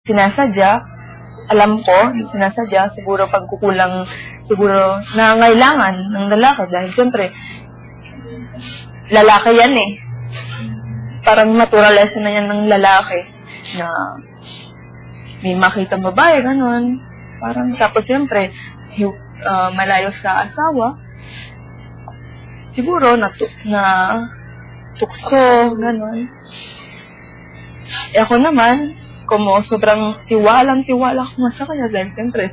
sinasadya, alam ko, sinasadya, siguro pagkukulang, siguro nangangailangan ng lalaki dahil siyempre, lalaki yan eh. Parang naturalize na yan ng lalaki na may makita babae, ganun. Parang, tapos siyempre, malayo sa asawa, siguro na tukso, ganun. Eh ako naman, como sobrang tiwala ko nga sa kanya dahil siyempre,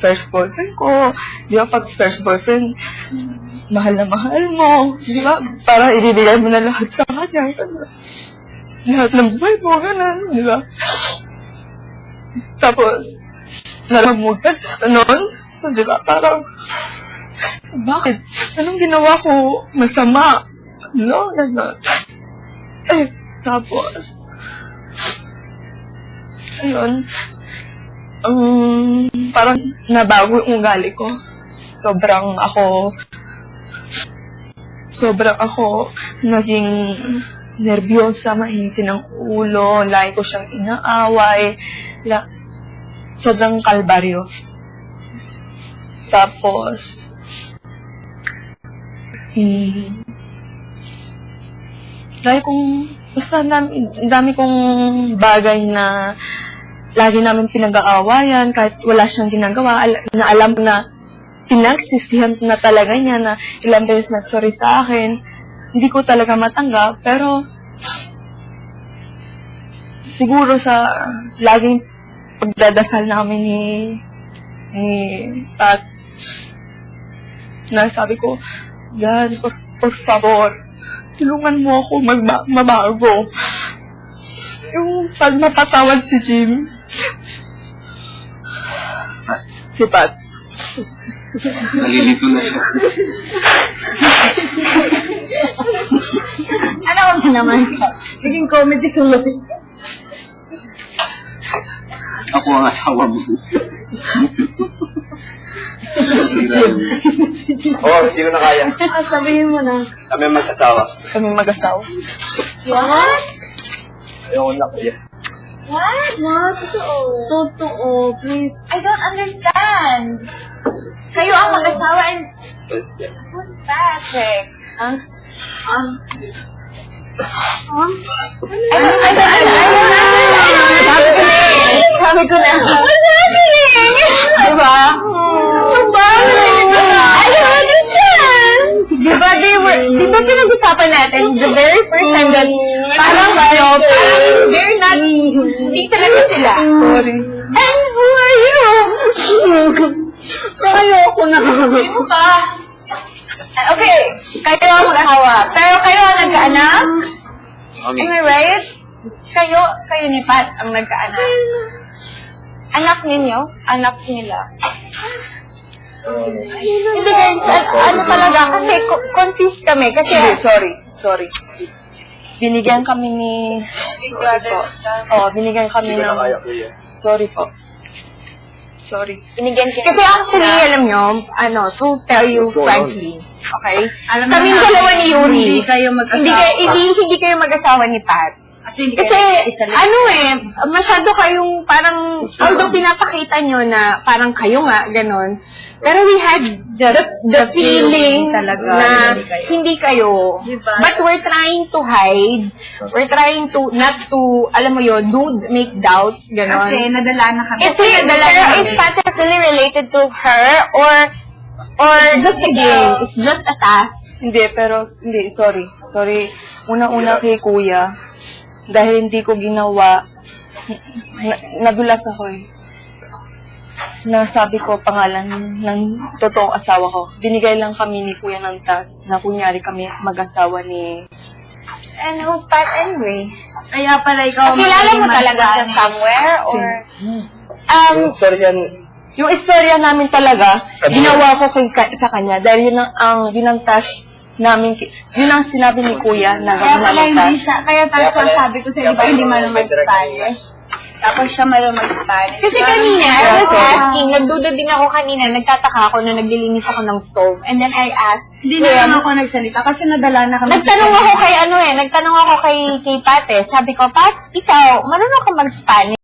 first boyfriend ko, di ba, pag first boyfriend, mahal na mahal mo, di ba, para ibibigay mo na lahat sa kanya, lahat ng buhay mo, ganun, di ba? Tapos, nalamugan, noon, di ba, parang, bakit? Anong ginawa ko masama? No, ganun. Eh, tapos, ayun, parang nabago yung ugali ko. Sobrang ako naging nervyosa, mahinti ng ulo, lagi ko siyang inaaway, sobrang kalbaryo. Tapos, basta dami kong bagay na lagi namin pinag-aawayan, kahit wala siyang ginagawa, na alam na pinagsisihan na talaga niya na ilang beses na sorry sa akin, hindi ko talaga matanggap, pero siguro sa laging pagdadasal namin ni Pat, na sabi ko, God, por favor, tulungan mo ako mabago. Yung pag mapatawad si Jim, si Pat. Nalilito na siya. Ano ka naman? Naging comedy sulat. Ako ang asawa mo. Sino na kaya? Sabihin mo na. Kami mag-asawa. Kami mag-asawa. What? Ayaw ko na kaya. What? What? Totoo, please. I don't understand. Kayo ang mag-asawa and... Who's Patrick? Sabi ko na. What's happening? Diba? I don't understand. Diba pinag-usapan natin the very first time that parang they're not, hindi talaga sila. Sorry. And who are you? Ayoko na. Hindi mo pa. Okay, kayo ang mag-asawa. Pero kayo ang nagkaanak? Am I right? Kayo ni Pat ang nagkaanak. Anak ninyo? Anak nila? Hindi guys, ano talaga, kasi confused kami. Kasi, Sorry. Binigyan kami ni... binigyan kami ng... Sorry po. Sorry. binigyan kayo. Kasi actually, alam nyo, to tell you frankly, okay? Kaming dalawa ni Yuri. Hindi kayo mag-asawa. Hindi kayo mag-asawa ni Pat. Kasi, masyado kayong parang, although pinapakita nyo na parang kayo nga, ganon, pero we had the feeling na hindi kayo. Diba? But we're trying to hide. We're trying to, not to, alam mo yun, make doubts, ganon. Kasi nadala na kami. Is Pat actually related to her or just a game? It's just a task? Hindi, sorry. Una-una kay Kuya, dahil hindi ko ginawa, nadulas ako eh. Nasabi ko pangalan ng totoong asawa ko. Binigay lang kami ni Kuya ng task na kunyari kami mag-asawa ni... And who's Pat anyway? Kaya pala ikaw... Kilala mo talaga siya somewhere or... Yung istorya namin talaga, ginawa ko sa kanya dahil yun ang task namin, yun ang sinabi ni Kuya na Kaya pala gagawin hindi siya, kaya sabi ko sa iba, hindi marunong mag-Spanish. Tapos siya marunong mag-Spanish. Kasi kanina, I was asking, nagduda din ako kanina, nagtataka ako nung naglilinis ako ng stove. And then I asked, Hindi na naman ako nagsalita kasi nadala na kami. nagtanong ako kay Pat eh. Sabi ko, Pat, ikaw, marunong ka mag-Spanish?